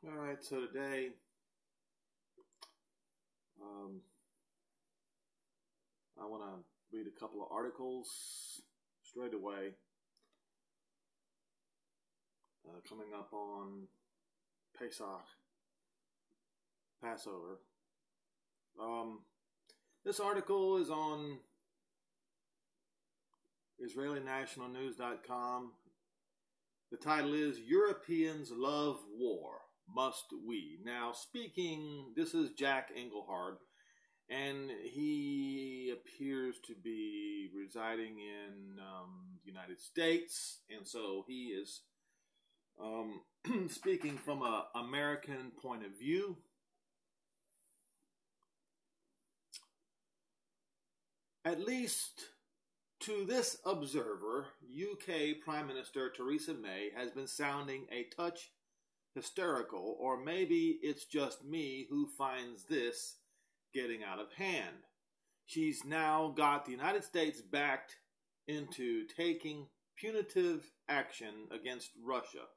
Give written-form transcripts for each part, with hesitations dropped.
All right, so today um, I want to read a couple of articles straight away coming up on Pesach, Passover. This article is on IsraeliNationalNews.com. The title is Europeans Love War, Must We? Now speaking, this is Jack Engelhard, and he appears to be residing in the United States, and so he is speaking from an American point of view. At least to this observer, UK Prime Minister Theresa May has been sounding a touch hysterical, or maybe it's just me who finds this getting out of hand. She's now got the United States backed into taking punitive action against Russia.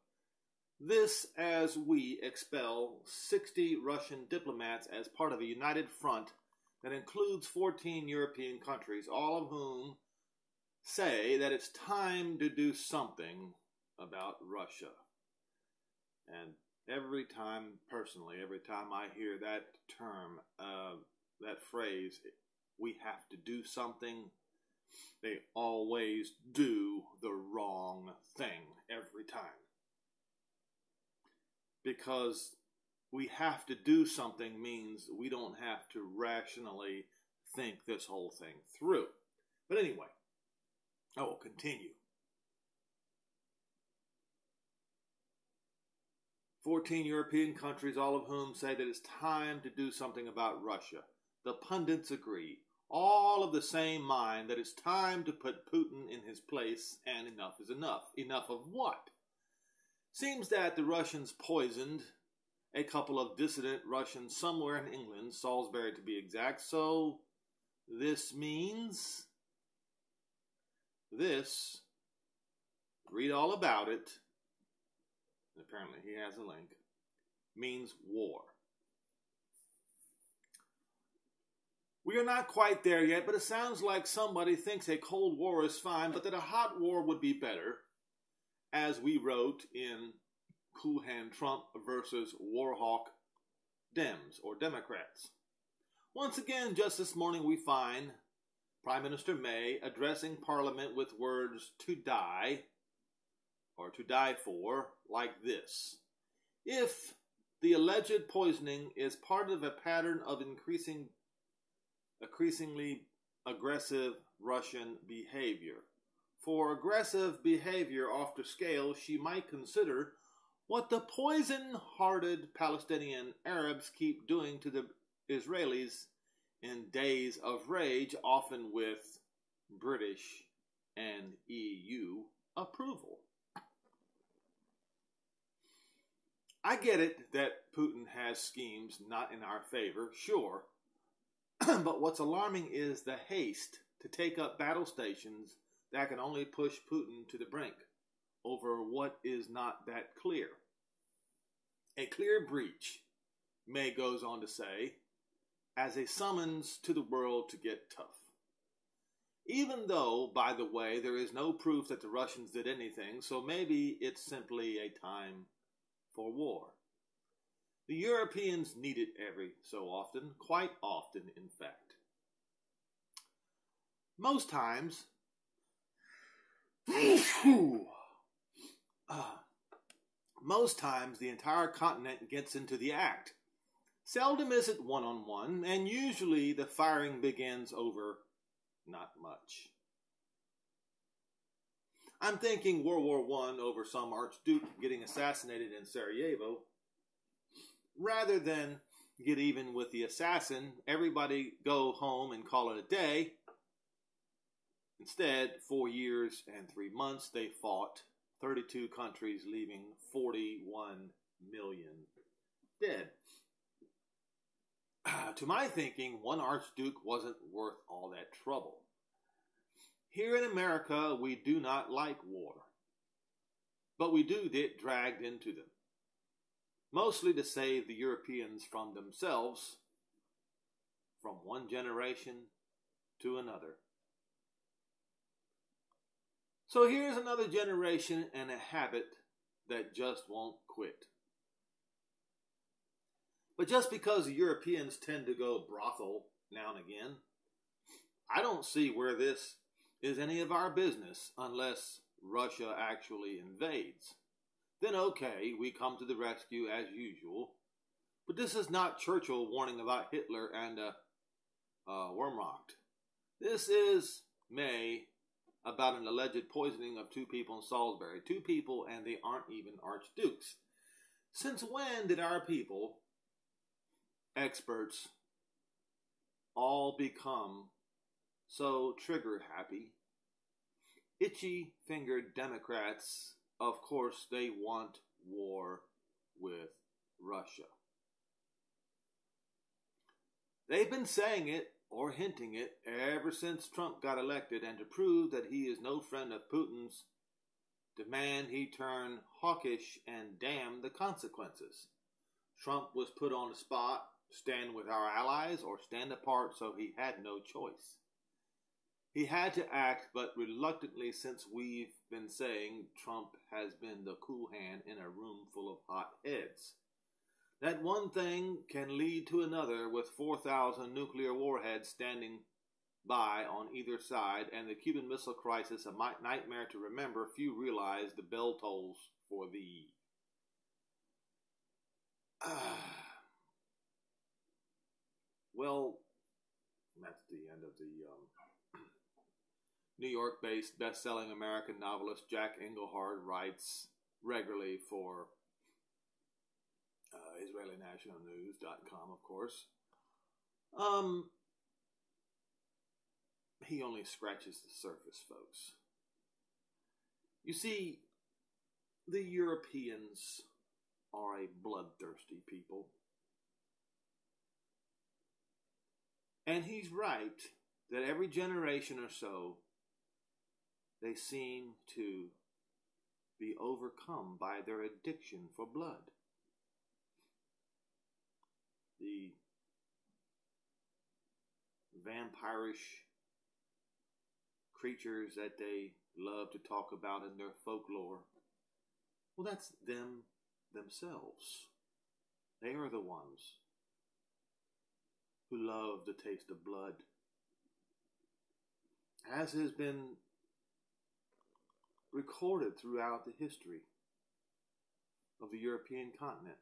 This as we expel 60 Russian diplomats as part of a united front that includes 14 European countries, all of whom say that it's time to do something about Russia. And every time I hear that term, that phrase, we have to do something, they always do the wrong thing every time. Because we have to do something means we don't have to rationally think this whole thing through. But anyway, I will continue. 14 European countries, all of whom say that it's time to do something about Russia. The pundits agree, all of the same mind, that it's time to put Putin in his place, and enough is enough. Enough of what? Seems that the Russians poisoned a couple of dissident Russians somewhere in England, Salisbury to be exact, so this means this, read all about it, apparently he has a link, means war. We are not quite there yet, but it sounds like somebody thinks a Cold War is fine, but that a hot war would be better, as we wrote in Cool Hand Trump versus Warhawk Dems, or Democrats. Once again, just this morning we find Prime Minister May addressing Parliament with words to die, or to die for, like this. If the alleged poisoning is part of a pattern of increasingly aggressive Russian behavior, for aggressive behavior off the scale, she might consider what the poison-hearted Palestinian Arabs keep doing to the Israelis in days of rage, often with British and EU approval. I get it that Putin has schemes not in our favor, sure, but what's alarming is the haste to take up battle stations that can only push Putin to the brink over what is not that clear. A clear breach, May goes on to say, as a summons to the world to get tough. Even though, by the way, there is no proof that the Russians did anything, so maybe it's simply a time for war. The Europeans need it every so often, quite often in fact. Most times, the entire continent gets into the act. Seldom is it one-on-one, and usually the firing begins over not much. I'm thinking World War I over some archduke getting assassinated in Sarajevo. Rather than get even with the assassin, everybody go home and call it a day. Instead, 4 years and 3 months, they fought 32 countries, leaving 41 million dead. To my thinking, one archduke wasn't worth all that trouble. Here in America, we do not like war, but we do get dragged into them. mostly to save the Europeans from themselves from one generation to another. So here's another generation and a habit that just won't quit. But just because the Europeans tend to go brothel now and again, I don't see where this is any of our business unless Russia actually invades. Then okay, we come to the rescue as usual. But this is not Churchill warning about Hitler and Wehrmacht. This is May about an alleged poisoning of two people in Salisbury. Two people, and they aren't even archdukes. Since when did our people, experts, all become so trigger happy? Itchy-fingered Democrats, of course, they want war with Russia. They've been saying it or hinting it ever since Trump got elected, and to prove that he is no friend of Putin's, demand he turn hawkish and damn the consequences. Trump was put on the spot, stand with our allies or stand apart, so he had no choice. He had to act, but reluctantly, since we've been saying Trump has been the cool hand in a room full of hot heads. That one thing can lead to another, with 4,000 nuclear warheads standing by on either side, and the Cuban Missile Crisis a nightmare to remember. Few realize the bell tolls for thee. Well, that's the end of the New York-based best-selling American novelist Jack Engelhard writes regularly for IsraeliNationalNews.com, of course. He only scratches the surface, folks. You see, the Europeans are a bloodthirsty people. And he's right that every generation or so, they seem to be overcome by their addiction for blood. The vampirish creatures that they love to talk about in their folklore, well, that's them themselves. They are the ones who love the taste of blood, as has been recorded throughout the history of the European continent.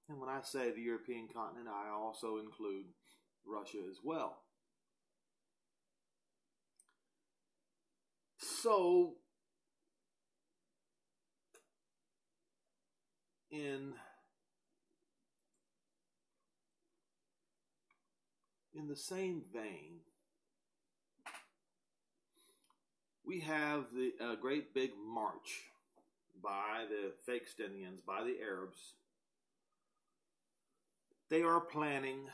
And when I say the European continent, I also include Russia as well. So, in the same vein, we have the great big march by the Fakestinians, by the Arabs. They are planning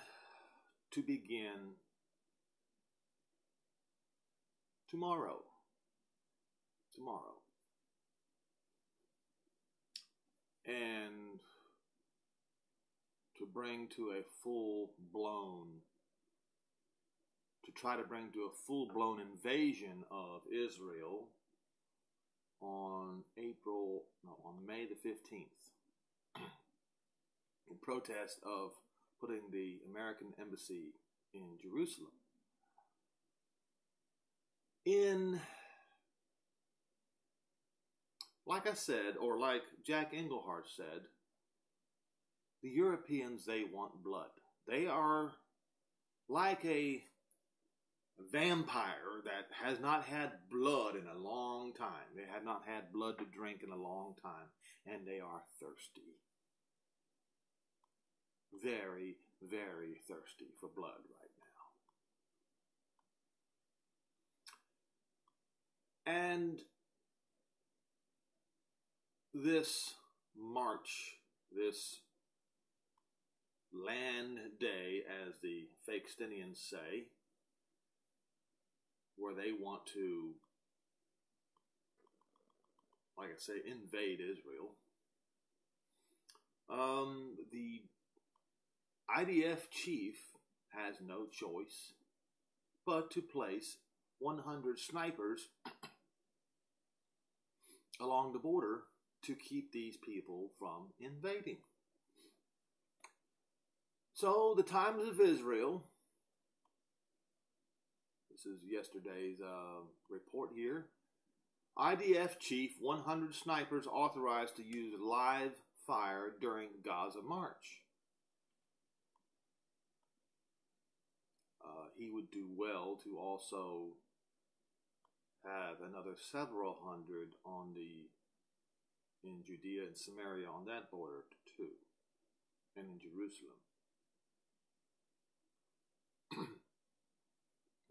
to begin tomorrow. And to try to bring to a full-blown invasion of Israel on May the 15th, in protest of putting the American embassy in Jerusalem. Like I said, or like Jack Engelhard said, the Europeans, they want blood. They are like a vampire that has not had blood in a long time. They have not had blood to drink in a long time, and they are thirsty. Very, very thirsty for blood right now. And this march, this land day, as the Fakestinians say, where they want to, like I say, invade Israel. IDF chief has no choice but to place 100 snipers along the border to keep these people from invading. So the Times of Israel, this is yesterday's report here, IDF chief, 100 snipers authorized to use live fire during Gaza march. He would do well to also have another several hundred in Judea and Samaria on that border too, and in Jerusalem.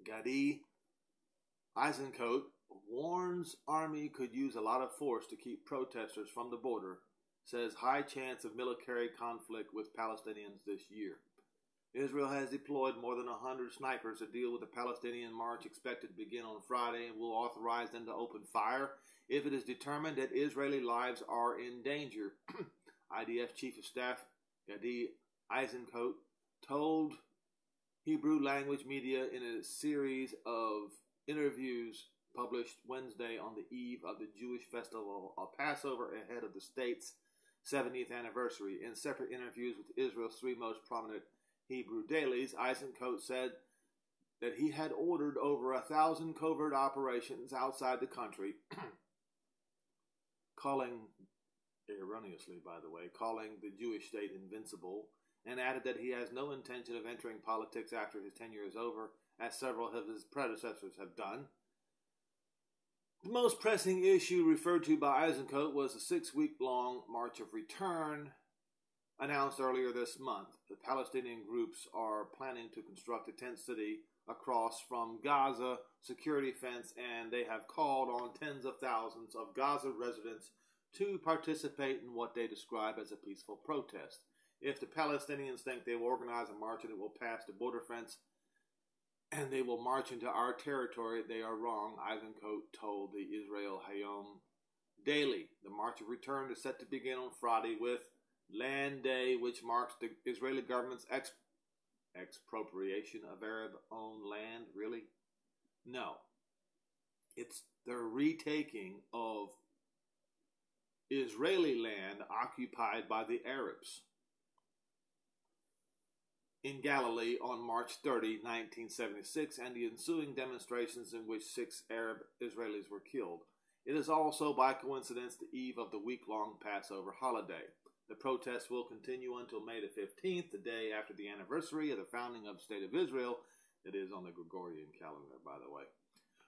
Gadi Eisenkot warns army could use a lot of force to keep protesters from the border, says high chance of military conflict with Palestinians this year. Israel has deployed more than 100 snipers to deal with the Palestinian march expected to begin on Friday and will authorize them to open fire if it is determined that Israeli lives are in danger. IDF Chief of Staff Gadi Eisenkot told Hebrew language media in a series of interviews published Wednesday on the eve of the Jewish festival of Passover ahead of the state's 70th anniversary. In separate interviews with Israel's three most prominent Hebrew dailies, Eisenkot said that he had ordered over 1,000 covert operations outside the country, erroneously by the way, calling the Jewish state invincible, and added that he has no intention of entering politics after his tenure is over, as several of his predecessors have done. The most pressing issue referred to by Eisenkot was the 6-week-long March of Return announced earlier this month. The Palestinian groups are planning to construct a tent city across from Gaza security fence, and they have called on tens of thousands of Gaza residents to participate in what they describe as a peaceful protest. If the Palestinians think they will organize a march and it will pass the border fence and they will march into our territory, they are wrong, Eisenkot told the Israel Hayom Daily. The March of Return is set to begin on Friday with Land Day, which marks the Israeli government's expropriation of Arab-owned land. Really? No. It's the retaking of Israeli land occupied by the Arabs in Galilee on March 30, 1976, and the ensuing demonstrations in which 6 Arab Israelis were killed. It is also, by coincidence, the eve of the week-long Passover holiday. The protests will continue until May the 15th, the day after the anniversary of the founding of the State of Israel. It is on the Gregorian calendar, by the way,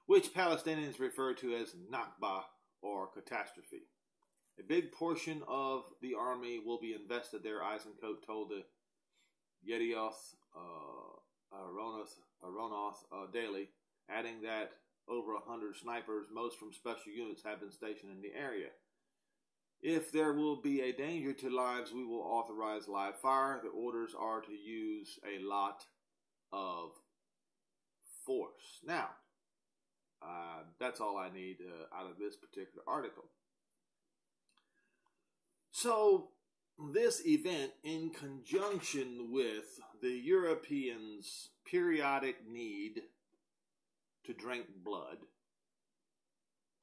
which Palestinians refer to as Nakba, or catastrophe. A big portion of the army will be invested there, Eisenkot told the Yedioth Aronoth Daily, adding that over 100 snipers, most from special units, have been stationed in the area. If there will be a danger to lives, we will authorize live fire. The orders are to use a lot of force. Now, that's all I need out of this particular article. So, this event, in conjunction with the Europeans' periodic need to drink blood,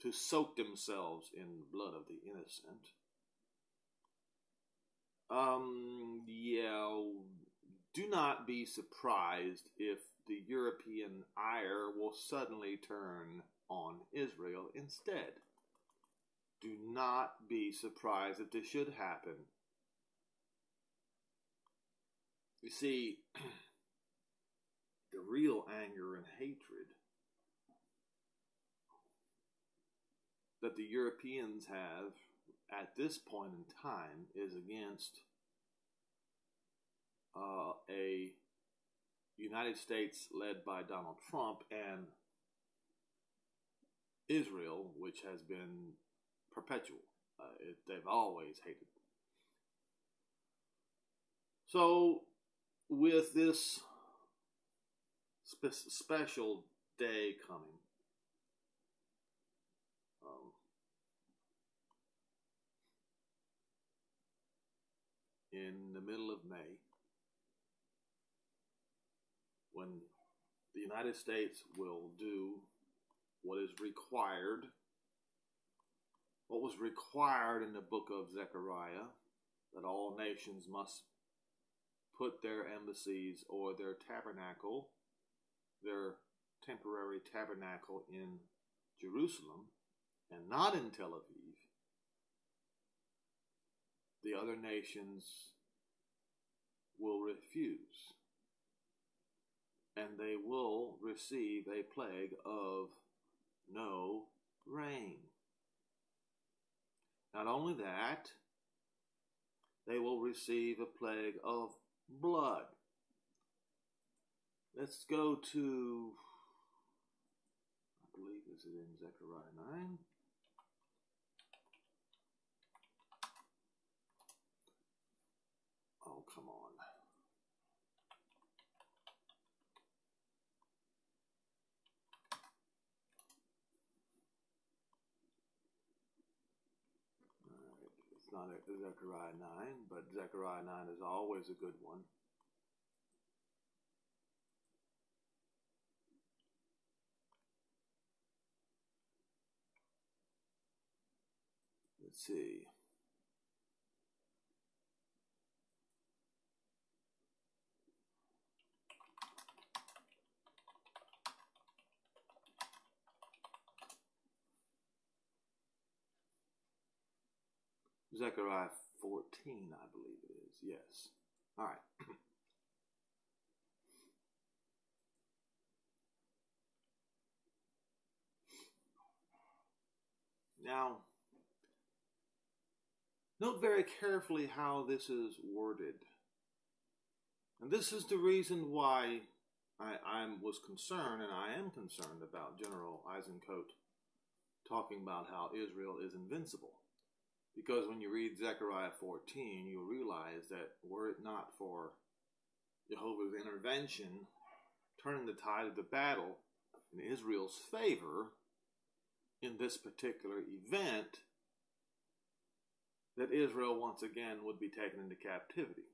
to soak themselves in the blood of the innocent, do not be surprised if the European ire will suddenly turn on Israel instead. Do not be surprised if this should happen. You see, the real anger and hatred that the Europeans have at this point in time is against a United States led by Donald Trump and Israel, which has been perpetual. They've always hated. So, with this special day coming, in the middle of May, when the United States will do what is required, what was required in the book of Zechariah, that all nations must put their embassies or their tabernacle, their temporary tabernacle in Jerusalem and not in Tel Aviv, the other nations will refuse, and they will receive a plague of no rain. Not only that, they will receive a plague of blood. Let's go to, I believe this is in Zechariah 9. Oh, come on. It's not Zechariah 9, but Zechariah 9 is always a good one. Let's see. Zechariah 14, I believe it is. Yes. All right. Now, note very carefully how this is worded. And this is the reason why I was concerned, and I am concerned about General Eisencoat talking about how Israel is invincible. Because when you read Zechariah 14, you'll realize that were it not for Jehovah's intervention, turning the tide of the battle in Israel's favor in this particular event, that Israel once again would be taken into captivity.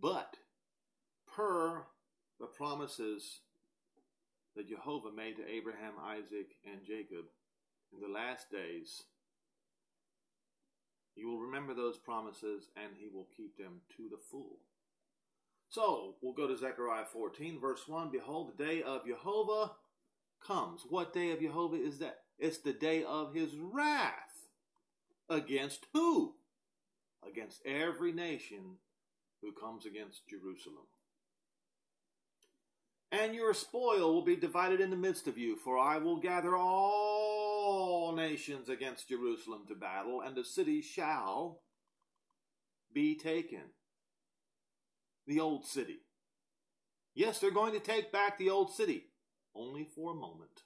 But, per the promises that Jehovah made to Abraham, Isaac, and Jacob in the last days, he will remember those promises and he will keep them to the full. So, we'll go to Zechariah 14, verse 1. Behold, the day of Jehovah comes. What day of Jehovah is that? It's the day of his wrath. Against who? Against every nation who comes against Jerusalem. And your spoil will be divided in the midst of you, for I will gather all nations against Jerusalem to battle, and the city shall be taken. The old city. Yes, they're going to take back the old city, only for a moment.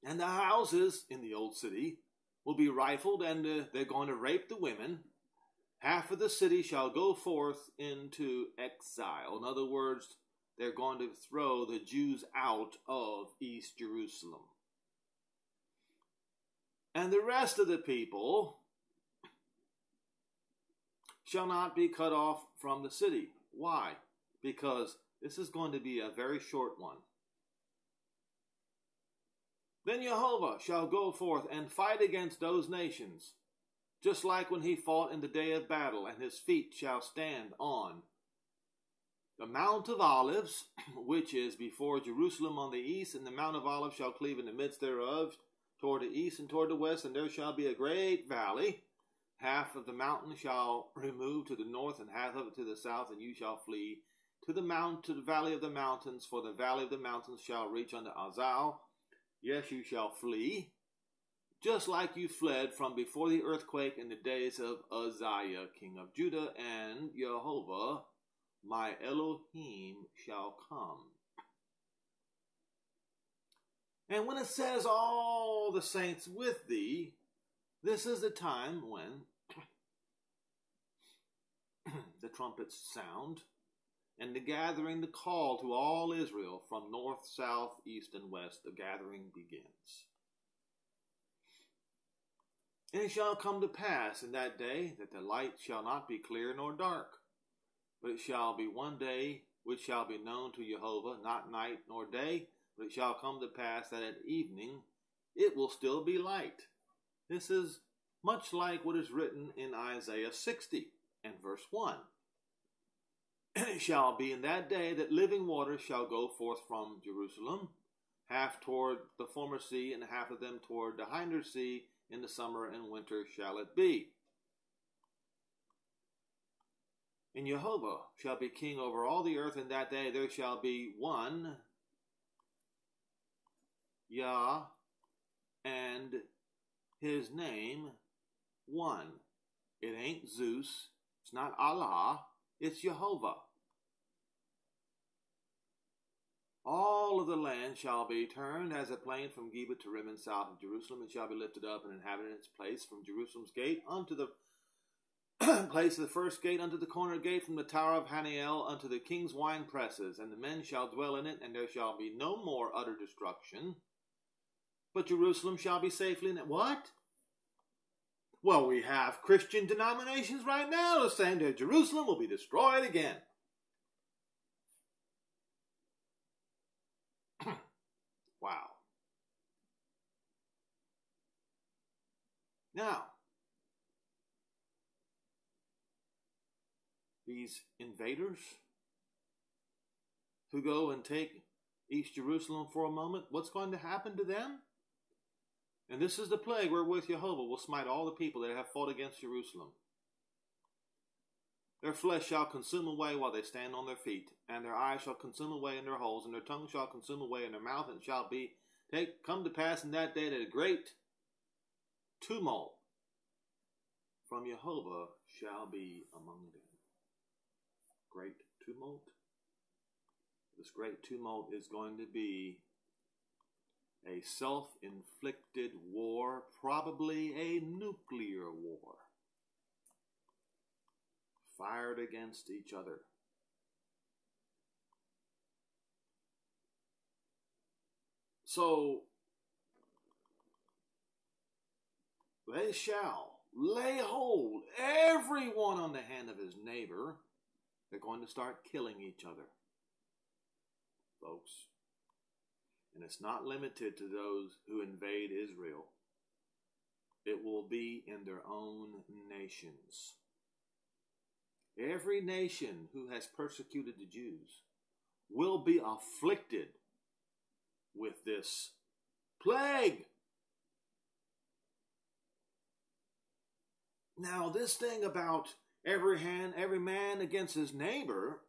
And the houses in the old city will be rifled, and they're going to rape the women. Half of the city shall go forth into exile. In other words, they're going to throw the Jews out of East Jerusalem. And the rest of the people shall not be cut off from the city. Why? Because this is going to be a very short one. Then Jehovah shall go forth and fight against those nations, just like when he fought in the day of battle, and his feet shall stand on the Mount of Olives, which is before Jerusalem on the east, and the Mount of Olives shall cleave in the midst thereof, toward the east and toward the west, and there shall be a great valley. Half of the mountain shall remove to the north, and half of it to the south, and you shall flee to the valley of the mountains, for the valley of the mountains shall reach unto Azal. Yes, you shall flee, just like you fled from before the earthquake in the days of Uzziah, king of Judah, and Jehovah, my Elohim, shall come. And when it says all the saints with thee, this is the time when the trumpets sound, and the gathering, the call to all Israel from north, south, east, and west, the gathering begins. And it shall come to pass in that day that the light shall not be clear nor dark, but it shall be one day which shall be known to Jehovah, not night nor day, but it shall come to pass that at evening it will still be light. This is much like what is written in Isaiah 60 and verse 1. And it shall be in that day that living waters shall go forth from Jerusalem, half toward the former sea, and half of them toward the hinder sea. In the summer and winter shall it be. And Jehovah shall be king over all the earth. In that day there shall be one Yah, and his name one. It ain't Zeus. It's not Allah. It's Jehovah. All of the land shall be turned as a plain from Geba to Rimmon south of Jerusalem, and shall be lifted up and inhabited its place from Jerusalem's gate unto the place of the first gate, unto the corner gate, from the tower of Haniel unto the king's wine presses. And the men shall dwell in it, and there shall be no more utter destruction. But Jerusalem shall be safely in it. What? Well, we have Christian denominations right now saying that Jerusalem will be destroyed again. Wow. Now, these invaders who go and take East Jerusalem for a moment, what's going to happen to them? And this is the plague wherewith Jehovah will smite all the people that have fought against Jerusalem. Their flesh shall consume away while they stand on their feet, and their eyes shall consume away in their holes, and their tongue shall consume away in their mouth, and it shall come to pass in that day that a great tumult from Jehovah shall be among them. Great tumult? This great tumult is going to be a self-inflicted war, probably a nuclear war, fired against each other. So, they shall lay hold, everyone on the hand of his neighbor. They're going to start killing each other, folks. And it's not limited to those who invade Israel. It will be in their own nations. Every nation who has persecuted the Jews will be afflicted with this plague. Now, this thing about every man against his neighbor,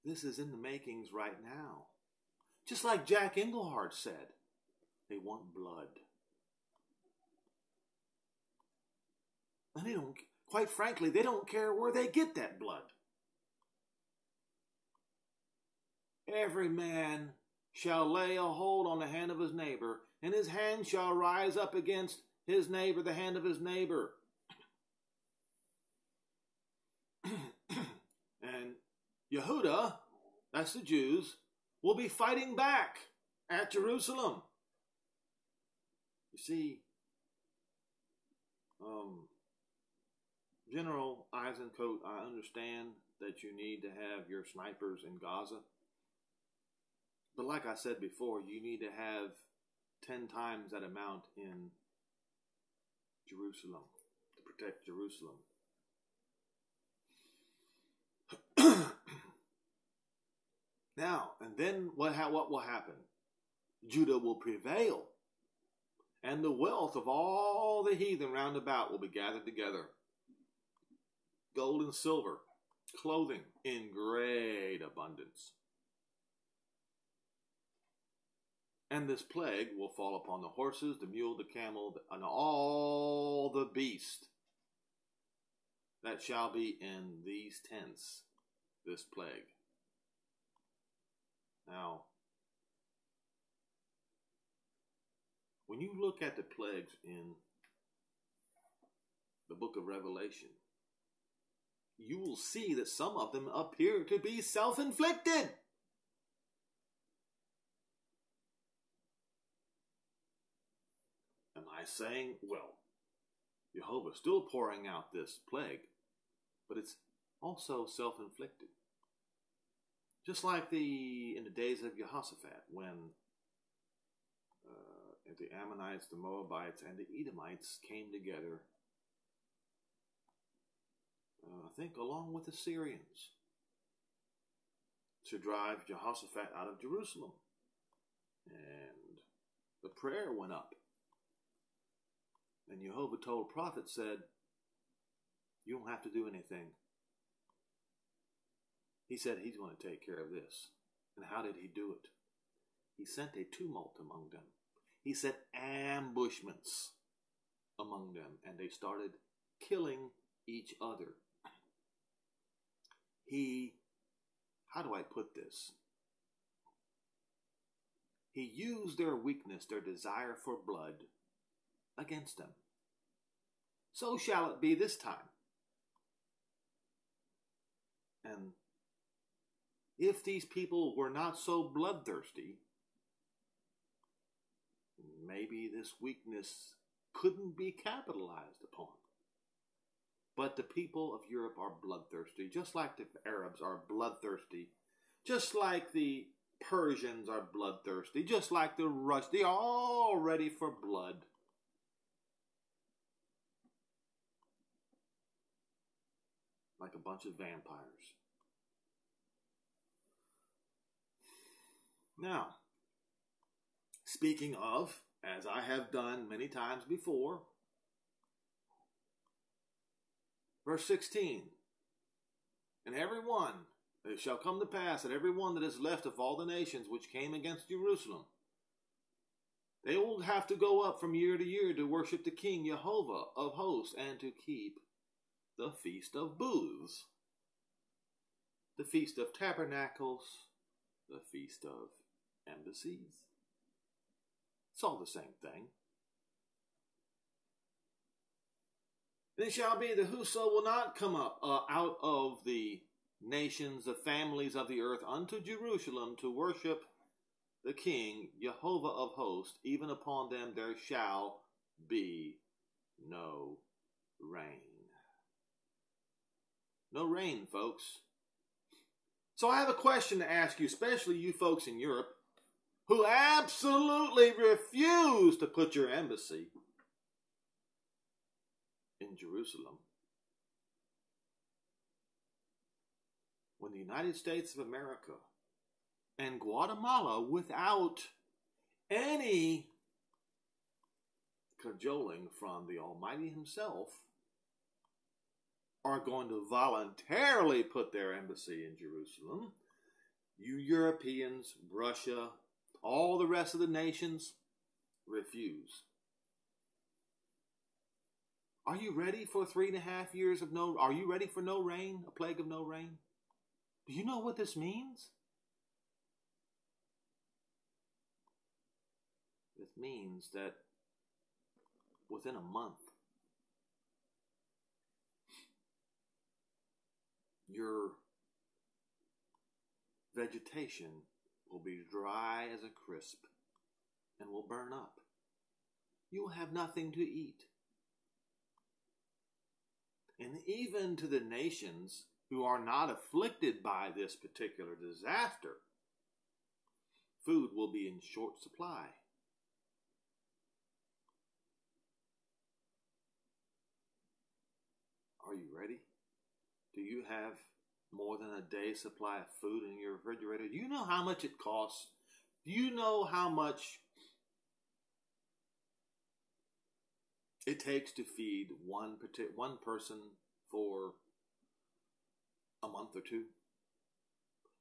this is in the makings right now. Just like Jack Engelhardt said, they want blood. And they don't, quite frankly, they don't care where they get that blood. Every man shall lay a hold on the hand of his neighbor, and his hand shall rise up against his neighbor, the hand of his neighbor. And Yehuda, that's the Jews, will be fighting back at Jerusalem. You see, General Eisencoat, I understand that you need to have your snipers in Gaza. But like I said before, you need to have 10 times that amount in Jerusalem to protect Jerusalem. Now, and then what will happen? Judah will prevail, and the wealth of all the heathen round about will be gathered together. Gold and silver, clothing in great abundance. And this plague will fall upon the horses, the mule, the camel, and all the beast that shall be in these tents, this plague. Now, when you look at the plagues in the book of Revelation, you will see that some of them appear to be self-inflicted. Am I saying, well, Jehovah's still pouring out this plague? but it's also self-inflicted. Just like in the days of Jehoshaphat, when the Ammonites, the Moabites, and the Edomites came together, I think along with the Syrians, to drive Jehoshaphat out of Jerusalem. And the prayer went up. And Jehovah told prophet, said, you don't have to do anything. He said he's going to take care of this. And how did he do it? He sent a tumult among them. He set ambushments among them, and they started killing each other. How do I put this? He used their weakness, their desire for blood, against them. So shall it be this time. And if these people were not so bloodthirsty, maybe this weakness couldn't be capitalized upon. But the people of Europe are bloodthirsty, just like the Arabs are bloodthirsty, just like the Persians are bloodthirsty, just like the Russians. They are all ready for blood. Like a bunch of vampires. Now, speaking of, as I have done many times before, verse 16, and it shall come to pass that every one that is left of all the nations which came against Jerusalem, they will have to go up from year to year to worship the King Jehovah of hosts and to keep the Feast of Booths, the Feast of Tabernacles, the Feast of Embassies. It's all the same thing. Then shall be that whoso will not come up out of the nations, the families of the earth, unto Jerusalem to worship the King, Jehovah of hosts, even upon them there shall be no rain. No rain, folks. So I have a question to ask you, especially you folks in Europe, who absolutely refuse to put your embassy in Jerusalem. When the United States of America and Guatemala, without any cajoling from the Almighty himself, are going to voluntarily put their embassy in Jerusalem, you Europeans, Russia, all the rest of the nations refuse. Are you ready for 3.5 years of are you ready for no rain, a plague of no rain? Do you know what this means? It means that within a month, your vegetation will be dry as a crisp and will burn up. You will have nothing to eat. And even to the nations who are not afflicted by this particular disaster, food will be in short supply. Are you ready? Do you have more than a day's supply of food in your refrigerator? Do you know how much it costs? Do you know how much it takes to feed one person for a month or two?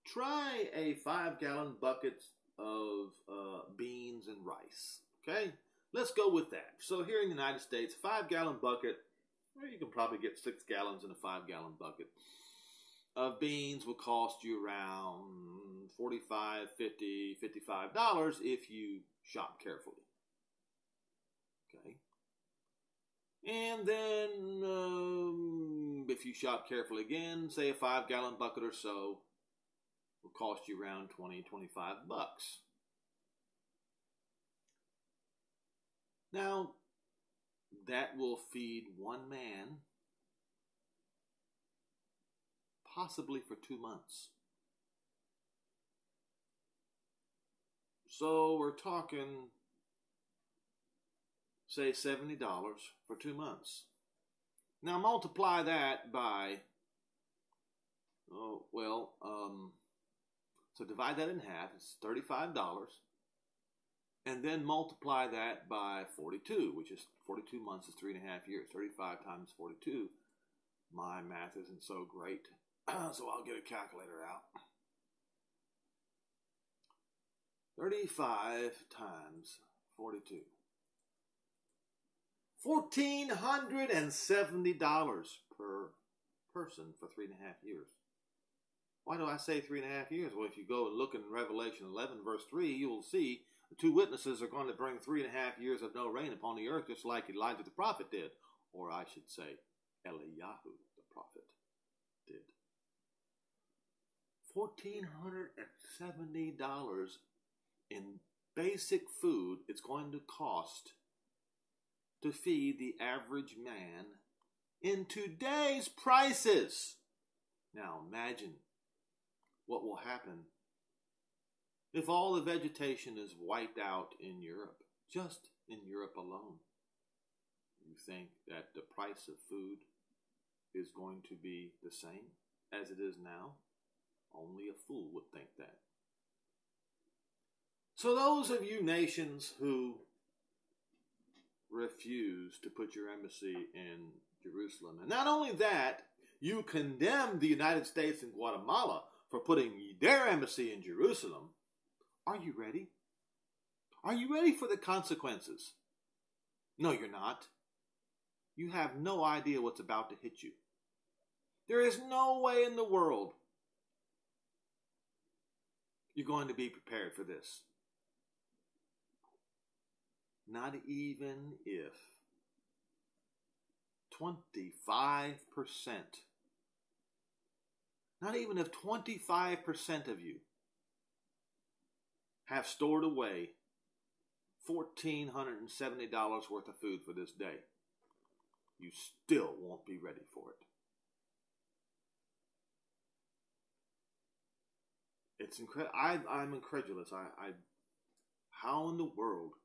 Try a 5-gallon bucket of beans and rice. Okay? Let's go with that. So here in the United States, 5-gallon bucket, well, you can probably get 6 gallons in a 5-gallon bucket of beans will cost you around $45, $50, $55 if you shop carefully. Okay? And then if you shop carefully again, say a 5-gallon bucket or so will cost you around $20, $25. Now, that will feed one man possibly for 2 months. So we're talking, say, $70 for 2 months. Now multiply that by, so divide that in half, it's $35. And then multiply that by 42, which is 42 months is 3.5 years. 35 times 42. My math isn't so great, so I'll get a calculator out. 35 times 42. $1,470 per person for 3.5 years. Why do I say 3.5 years? Well, if you go and look in Revelation 11, verse 3, you will see the 2 witnesses are going to bring 3.5 years of no rain upon the earth, just like Elijah the prophet did. Or I should say, Eliyahu the prophet did. $1,470 in basic food it's going to cost to feed the average man in today's prices. Now imagine what will happen if all the vegetation is wiped out in Europe, just in Europe alone. You think that the price of food is going to be the same as it is now? Only a fool would think that. So those of you nations who refuse to put your embassy in Jerusalem, and not only that, you condemn the United States and Guatemala for putting their embassy in Jerusalem, are you ready? Are you ready for the consequences? No, you're not. You have no idea what's about to hit you. There is no way in the world you're going to be prepared for this. Not even if 25%, not even if 25% of you have stored away $1,470 worth of food for this day, you still won't be ready for it. It's incredible. I'm incredulous. How in the world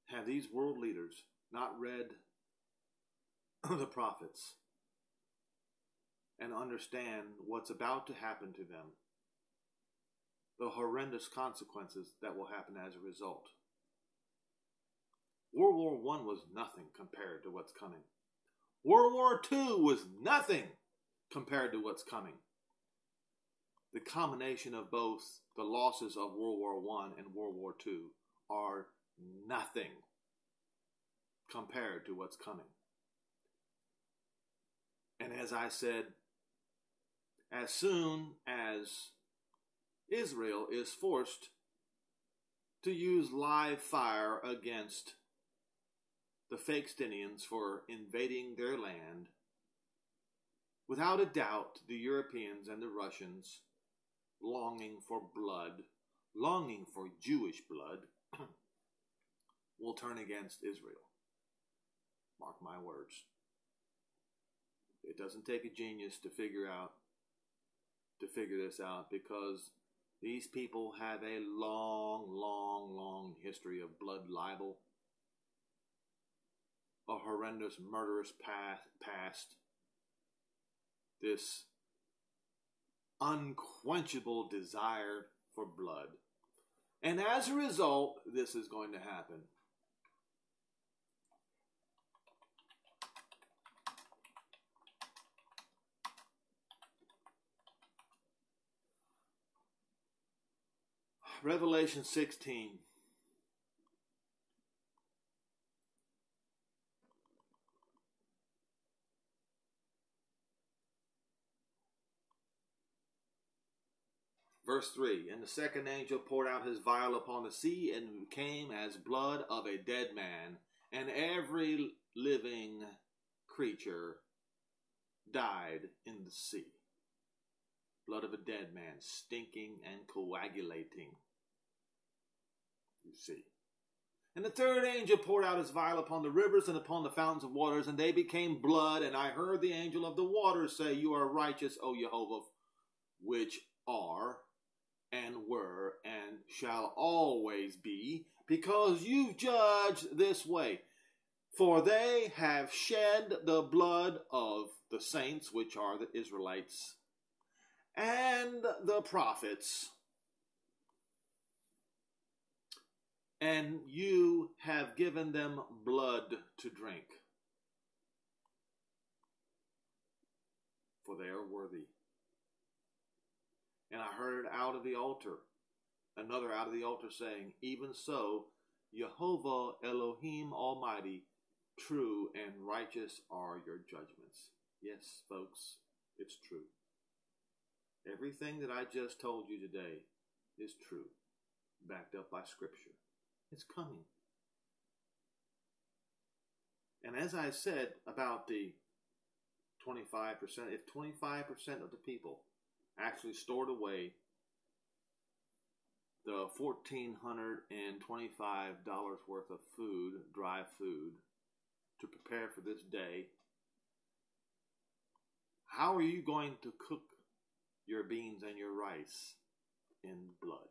have these world leaders not read the prophets and understand what's about to happen to them? The horrendous consequences that will happen as a result. World War I was nothing compared to what's coming. World War II was nothing compared to what's coming. The combination of both the losses of World War I and World War II are nothing compared to what's coming. And as I said, as soon as Israel is forced to use live fire against the Palestinians for invading their land, without a doubt, the Europeans and the Russians, longing for blood, longing for Jewish blood, will turn against Israel. Mark my words. It doesn't take a genius to figure this out, because these people have a long history of blood libel, a horrendous murderous past, this unquenchable desire for blood. And as a result, this is going to happen. Revelation 16. Verse 3, and the second angel poured out his vial upon the sea, and it became as blood of a dead man, and every living creature died in the sea. Blood of a dead man, stinking and coagulating. You see. And the third angel poured out his vial upon the rivers and upon the fountains of waters, and they became blood. And I heard the angel of the waters say, You are righteous, O Jehovah, which are and were and shall always be, because you've judged this way. For they have shed the blood of the saints, which are the Israelites, and the prophets, and you have given them blood to drink, for they are worthy. And I heard out of the altar, another out of the altar saying, Even so, Jehovah Elohim Almighty, true and righteous are your judgments. Yes, folks, it's true. Everything that I just told you today is true, backed up by Scripture. It's coming. And as I said about the 25%, if 25% of the people actually stored away the $1,425 worth of food, dry food, to prepare for this day, how are you going to cook your beans and your rice in blood?